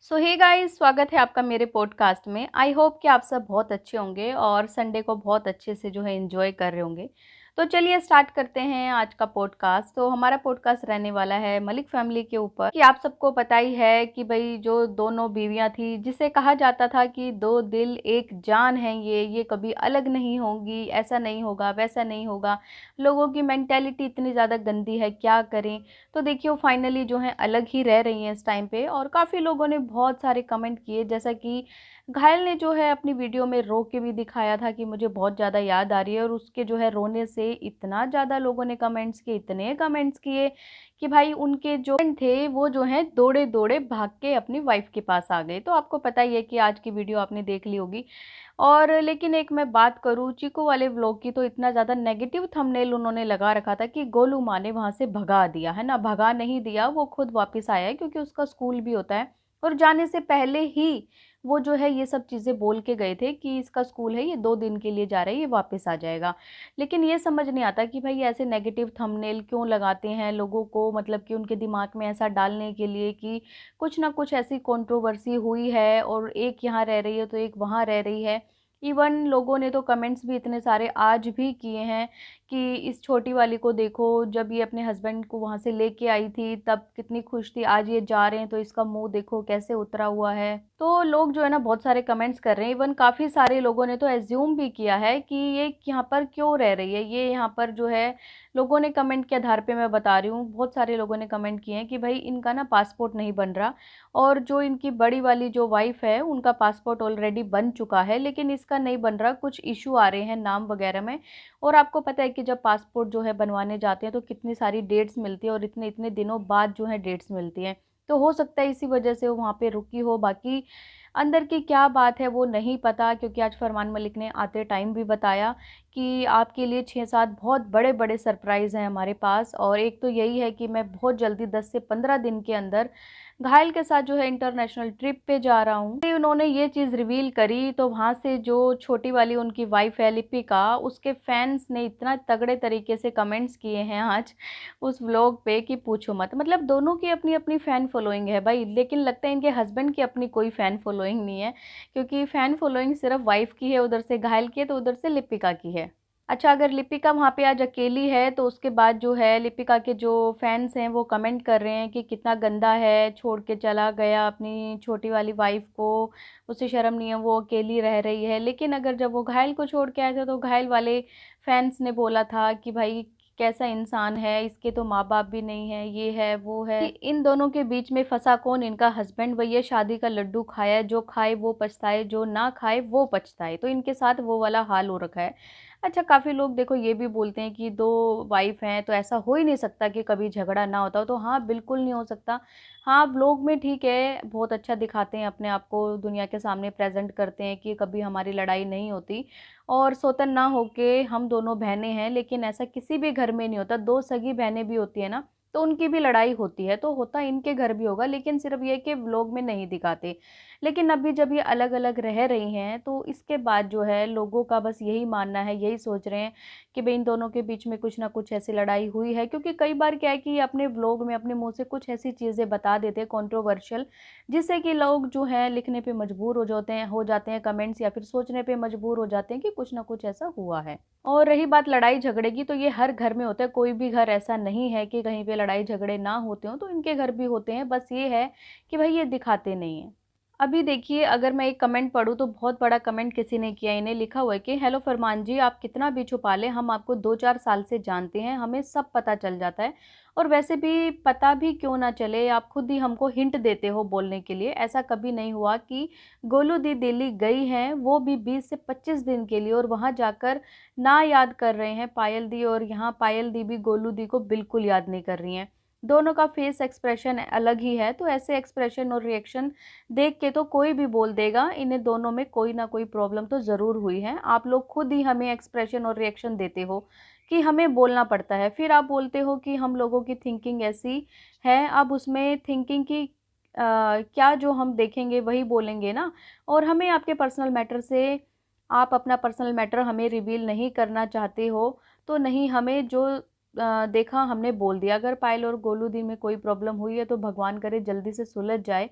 सो hey guys, स्वागत है आपका मेरे पॉडकास्ट में। आई होप कि आप सब बहुत अच्छे होंगे और संडे को बहुत अच्छे से जो है एंजॉय कर रहे होंगे। तो चलिए स्टार्ट करते हैं आज का पॉडकास्ट। तो हमारा पॉडकास्ट रहने वाला है मलिक फैमिली के ऊपर। कि आप सबको पता ही है कि भाई जो दोनों बीवियां थी, जिसे कहा जाता था कि दो दिल एक जान है, ये कभी अलग नहीं होंगी, ऐसा नहीं होगा वैसा नहीं होगा। लोगों की मेंटेलिटी इतनी ज़्यादा गंदी है, क्या करें। तो देखिए वो फाइनली जो है अलग ही रह रही हैं इस टाइम पे। और काफ़ी लोगों ने बहुत सारे कमेंट किए, जैसा कि घायल ने जो है अपनी वीडियो में रो के भी दिखाया था कि मुझे बहुत ज़्यादा याद आ रही है। और उसके जो है रोने से इतना ज़्यादा लोगों ने कमेंट्स किए, इतने कमेंट्स किए कि भाई उनके जो friend थे वो जो है दौड़े दौड़े भाग के अपनी वाइफ के पास आ गए। तो आपको पता ही है कि आज की वीडियो आपने देख ली होगी। और लेकिन एक मैं बात करूँ चीकू वाले व्लॉग की, तो इतना ज़्यादा नेगेटिव थंबनेल उन्होंने लगा रखा था कि गोलू माँ ने वहाँ से भगा दिया है ना। भगा नहीं दिया, वो खुद वापस आया है क्योंकि उसका स्कूल भी होता है। और जाने से पहले ही वो जो है ये सब चीज़ें बोल के गए थे कि इसका स्कूल है, ये 2 दिन के लिए जा रहा है, ये वापस आ जाएगा। लेकिन ये समझ नहीं आता कि भाई ऐसे नेगेटिव थंबनेल क्यों लगाते हैं लोगों को, मतलब कि उनके दिमाग में ऐसा डालने के लिए कि कुछ ना कुछ ऐसी कंट्रोवर्सी हुई है और एक यहाँ रह रही है तो एक वहाँ रह रही है। इवन लोगों ने तो कमेंट्स भी इतने सारे आज भी किए हैं कि इस छोटी वाली को देखो, जब ये अपने हस्बैंड को वहाँ से लेके आई थी तब कितनी खुश थी, आज ये जा रहे हैं तो इसका मुंह देखो कैसे उतरा हुआ है। तो लोग जो है ना बहुत सारे कमेंट्स कर रहे हैं। इवन काफ़ी सारे लोगों ने तो एज्यूम भी किया है कि ये यहाँ पर क्यों रह रही है, ये यहाँ पर जो है लोगों ने कमेंट के आधार पे मैं बता रही हूँ, बहुत सारे लोगों ने कमेंट किए हैं कि भाई इनका ना पासपोर्ट नहीं बन रहा। और जो इनकी बड़ी वाली जो वाइफ है उनका पासपोर्ट ऑलरेडी बन चुका है, लेकिन इसका नहीं बन रहा, कुछ इशू आ रहे हैं नाम वगैरह में। और आपको पता है कि जब पासपोर्ट जो है बनवाने जाते हैं तो कितनी सारी डेट्स मिलती है और इतने इतने दिनों बाद जो है डेट्स मिलती हैं। तो हो सकता है इसी वजह से वो वहाँ पे रुकी हो। बाकी अंदर की क्या बात है वो नहीं पता, क्योंकि आज फरमान मलिक ने आते टाइम भी बताया कि आपके लिए 6-7 बहुत बड़े बड़े सरप्राइज़ हैं हमारे पास। और एक तो यही है कि मैं बहुत जल्दी 10 से 15 दिन के अंदर घायल के साथ जो है इंटरनेशनल ट्रिप पे जा रहा हूँ। उन्होंने ये चीज़ रिवील करी तो वहाँ से जो छोटी वाली उनकी वाइफ है लिपिका, उसके फैंस ने इतना तगड़े तरीके से कमेंट्स किए हैं आज उस व्लॉग पे कि पूछो मत। मतलब दोनों की अपनी अपनी फ़ैन फॉलोइंग है भाई, लेकिन लगता है इनके हस्बैंड की अपनी कोई फ़ैन फॉलोइंग नहीं है, क्योंकि फ़ैन फॉलोइंग सिर्फ वाइफ की है, उधर से घायल की है तो उधर से लिपिका की है। अच्छा, अगर लिपिका वहाँ पे आज अकेली है तो उसके बाद जो है लिपिका के जो फैंस हैं वो कमेंट कर रहे हैं कि कितना गंदा है, छोड़ के चला गया अपनी छोटी वाली वाइफ को, उसे शर्म नहीं है, वो अकेली रह रही है। लेकिन अगर जब वो घायल को छोड़ के आए थे तो घायल वाले फैंस ने बोला था कि भाई कैसा इंसान है, इसके तो माँ बाप भी नहीं है, ये है वो है। कि इन दोनों के बीच में फंसा कौन, इनका हस्बैंड। वही है, शादी का लड्डू खाया, जो खाए वो पछताए, जो ना खाए वो पछताए। तो इनके साथ वो वाला हाल हो रखा है। अच्छा, काफ़ी लोग देखो ये भी बोलते हैं कि दो वाइफ हैं तो ऐसा हो ही नहीं सकता कि कभी झगड़ा ना होता हो। तो हाँ, बिल्कुल नहीं हो सकता। हाँ, व्लॉग में ठीक है, बहुत अच्छा दिखाते हैं, अपने आप को दुनिया के सामने प्रेजेंट करते हैं कि कभी हमारी लड़ाई नहीं होती और सौतन ना होके हम दोनों बहनें हैं। लेकिन ऐसा किसी भी घर में नहीं होता, दो सगी बहनें भी होती है ना तो उनकी भी लड़ाई होती है, तो होता इनके घर भी होगा, लेकिन सिर्फ ये कि व्लॉग में नहीं दिखाते। लेकिन अभी जब ये अलग अलग रह रही हैं तो इसके बाद जो है लोगों का बस यही मानना है, यही सोच रहे हैं कि भाई इन दोनों के बीच में कुछ ना कुछ ऐसी लड़ाई हुई है। क्योंकि कई बार क्या है कि ये अपने व्लॉग में अपने मुंह से कुछ ऐसी चीज़ें बता देते हैं कंट्रोवर्शियल, जिससे कि लोग जो हैं लिखने पे मजबूर हो जाते हैं कमेंट्स, या फिर सोचने पे मजबूर हो जाते हैं कि कुछ ना कुछ ऐसा हुआ है। और रही बात लड़ाई झगड़े की, तो ये हर घर में होता है, कोई भी घर ऐसा नहीं है कि कहीं पे लड़ाई झगड़े ना होते हों। तो इनके घर भी होते हैं, बस ये है कि भाई ये दिखाते नहीं हैं। अभी देखिए, अगर मैं एक कमेंट पढ़ूँ तो बहुत बड़ा कमेंट किसी ने किया, इन्हें लिखा हुआ है कि हेलो फरमान जी, आप कितना भी छुपा लें, हम आपको 2-4 साल से जानते हैं, हमें सब पता चल जाता है। और वैसे भी पता भी क्यों ना चले, आप खुद ही हमको हिंट देते हो बोलने के लिए। ऐसा कभी नहीं हुआ कि गोलू दी दिल्ली गई हैं, वो भी 20 से 25 दिन के लिए, और वहाँ जाकर ना याद कर रहे हैं पायल दी, और यहाँ पायल दी भी गोलू दी को बिल्कुल याद नहीं कर रही हैं। दोनों का फेस एक्सप्रेशन अलग ही है, तो ऐसे एक्सप्रेशन और रिएक्शन देख के तो कोई भी बोल देगा इन्हें दोनों में कोई ना कोई प्रॉब्लम तो ज़रूर हुई है। आप लोग खुद ही हमें एक्सप्रेशन और रिएक्शन देते हो कि हमें बोलना पड़ता है, फिर आप बोलते हो कि हम लोगों की थिंकिंग ऐसी है। अब उसमें थिंकिंग की क्या, जो हम देखेंगे वही बोलेंगे ना। और हमें आपके पर्सनल मैटर से, आप अपना पर्सनल मैटर हमें रिवील नहीं करना चाहते हो तो नहीं, हमें जो देखा, हमने बोल दिया। अगर पायल और गोलू दी में कोई प्रॉब्लम हुई है तो भगवान करे जल्दी से सुलझ जाए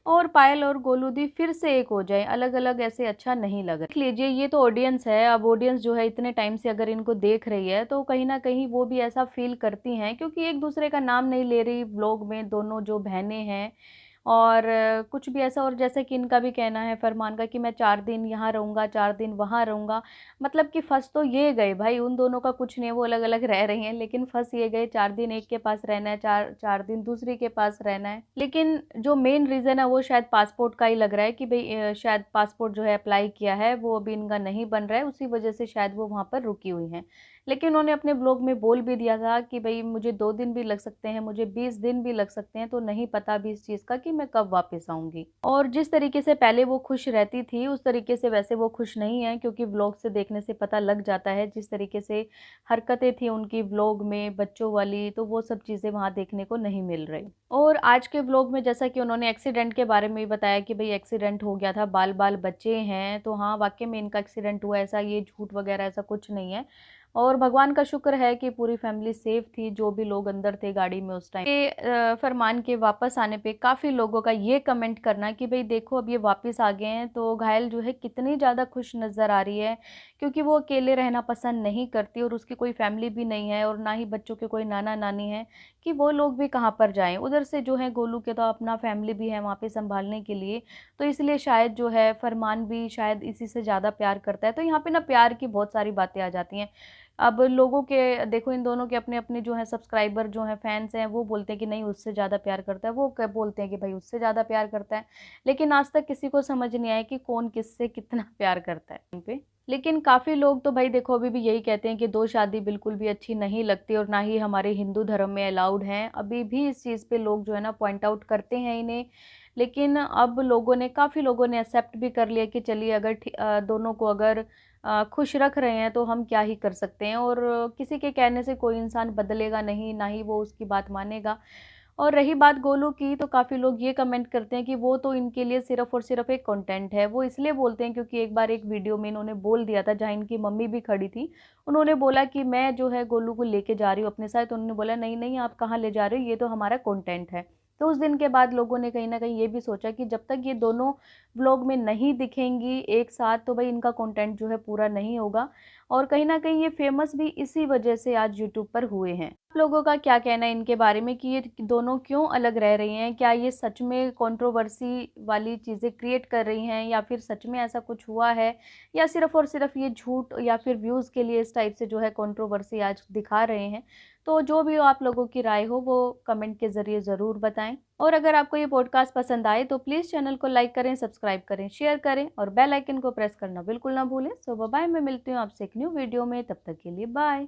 और पायल और गोलू दी फिर से एक हो जाए। अलग अलग ऐसे अच्छा नहीं लगा। देख लीजिए, ये तो ऑडियंस है। अब ऑडियंस जो है इतने टाइम से अगर इनको देख रही है तो कहीं ना कहीं वो भी ऐसा फील करती हैं, क्योंकि एक दूसरे का नाम नहीं ले रही व्लॉग में, दोनों जो बहनें हैं। और कुछ भी ऐसा, और जैसे कि इनका भी कहना है फरमान का कि मैं 4 दिन यहाँ रहूँगा, 4 दिन वहाँ रहूँगा। मतलब कि फंस तो ये गए भाई, उन दोनों का कुछ नहीं है, वो अलग अलग रह रही हैं, लेकिन फंस ये गए। 4 दिन एक के पास रहना है, 4 4 दिन दूसरी के पास रहना है। लेकिन जो मेन रीज़न है वो शायद पासपोर्ट का ही लग रहा है कि भाई शायद पासपोर्ट जो है अप्लाई किया है वो अभी इनका नहीं बन रहा है, उसी वजह से शायद वो वहाँ पर रुकी हुई हैं। लेकिन उन्होंने अपने ब्लॉग में बोल भी दिया था कि भाई मुझे 2 दिन भी लग सकते हैं, मुझे 20 दिन भी लग सकते हैं, तो नहीं पता अभी इस चीज़ का कि मैं कब वापस आऊँगी। और जिस तरीके से पहले वो खुश रहती थी उस तरीके से वैसे वो खुश नहीं है, क्योंकि व्लॉग से देखने से पता लग जाता है जिस तरीके से हरकतें थी उनकी व्लॉग में बच्चों वाली, तो वो सब चीज़ें वहाँ देखने को नहीं मिल रही। और आज के व्लॉग में जैसा कि उन्होंने एक्सीडेंट के बारे में भी बताया कि भाई एक्सीडेंट हो गया था, बाल बाल बच्चे हैं, तो हाँ वाकई में इनका एक्सीडेंट हुआ, ऐसा ये झूठ वगैरह ऐसा कुछ नहीं है। और भगवान का शुक्र है कि पूरी फैमिली सेफ थी, जो भी लोग अंदर थे गाड़ी में उस टाइम। ये फरमान के वापस आने पे काफ़ी लोगों का ये कमेंट करना कि भाई देखो अब ये वापस आ गए हैं, तो घायल जो है कितनी ज़्यादा खुश नज़र आ रही है, क्योंकि वो अकेले रहना पसंद नहीं करती और उसकी कोई फैमिली भी नहीं है और ना ही बच्चों के कोई नाना नानी है, कि वो लोग भी कहाँ पर जाएं। उधर से जो है गोलू के तो अपना फैमिली भी है वहाँ पे संभालने के लिए, तो इसलिए शायद जो है फरमान भी शायद इसी से ज़्यादा प्यार करता है। तो यहाँ पे ना प्यार की बहुत सारी बातें आ जाती हैं। अब लोगों के देखो, इन दोनों के अपने अपने जो है सब्सक्राइबर जो हैं, फैंस हैं, वो बोलते हैं कि नहीं उससे ज़्यादा प्यार करता है, वो बोलते हैं कि भाई उससे ज़्यादा प्यार करता है। लेकिन आज तक किसी को समझ नहीं आया कि कौन किससे कितना प्यार करता है इन पे। लेकिन काफ़ी लोग तो भाई देखो अभी भी यही कहते हैं कि 2 शादी बिल्कुल भी अच्छी नहीं लगती और ना ही हमारे हिंदू धर्म में अलाउड हैं। अभी भी इस चीज़ पे लोग जो है ना पॉइंट आउट करते हैं इन्हें। लेकिन अब लोगों ने, काफ़ी लोगों ने एक्सेप्ट भी कर लिया कि चलिए अगर दोनों को अगर खुश रख रहे हैं तो हम क्या ही कर सकते हैं, और किसी के कहने से कोई इंसान बदलेगा नहीं, ना ही वो उसकी बात मानेगा। और रही बात गोलू की, तो काफ़ी लोग ये कमेंट करते हैं कि वो तो इनके लिए सिर्फ़ और सिर्फ़ एक कंटेंट है। वो इसलिए बोलते हैं क्योंकि एक बार एक वीडियो में इन्होंने बोल दिया था, जहाँ इनकी मम्मी भी खड़ी थी। उन्होंने बोला कि मैं जो है गोलू को लेके जा रही हूँ अपने साथ, तो उन्होंने बोला नहीं, नहीं आप कहाँ ले जा रहे हो, ये तो हमारा कंटेंट है। तो उस दिन के बाद लोगों ने कहीं न कहीं ये भी सोचा कि जब तक ये दोनों व्लॉग में नहीं दिखेंगी एक साथ, तो भाई इनका कंटेंट जो है पूरा नहीं होगा। और कहीं न कहीं ये फ़ेमस भी इसी वजह से आज यूट्यूब पर हुए हैं। आप लोगों का क्या कहना है इनके बारे में कि ये दोनों क्यों अलग रह रही हैं? क्या ये सच में कंट्रोवर्सी वाली चीज़ें क्रिएट कर रही हैं, या फिर सच में ऐसा कुछ हुआ है, या सिर्फ़ और सिर्फ़ ये झूठ या फिर व्यूज़ के लिए इस टाइप से जो है कंट्रोवर्सी आज दिखा रहे हैं? तो जो भी हो, आप लोगों की राय हो वो कमेंट के ज़रिए ज़रूर बताएँ। और अगर आपको ये पॉडकास्ट पसंद आए तो प्लीज़ चैनल को लाइक करें, सब्सक्राइब करें, शेयर करें और बेल आइकन को प्रेस करना बिल्कुल ना भूलें। सो बाय बाय, मैं मिलती हूँ आपसे एक न्यू वीडियो में, तब तक के लिए बाय।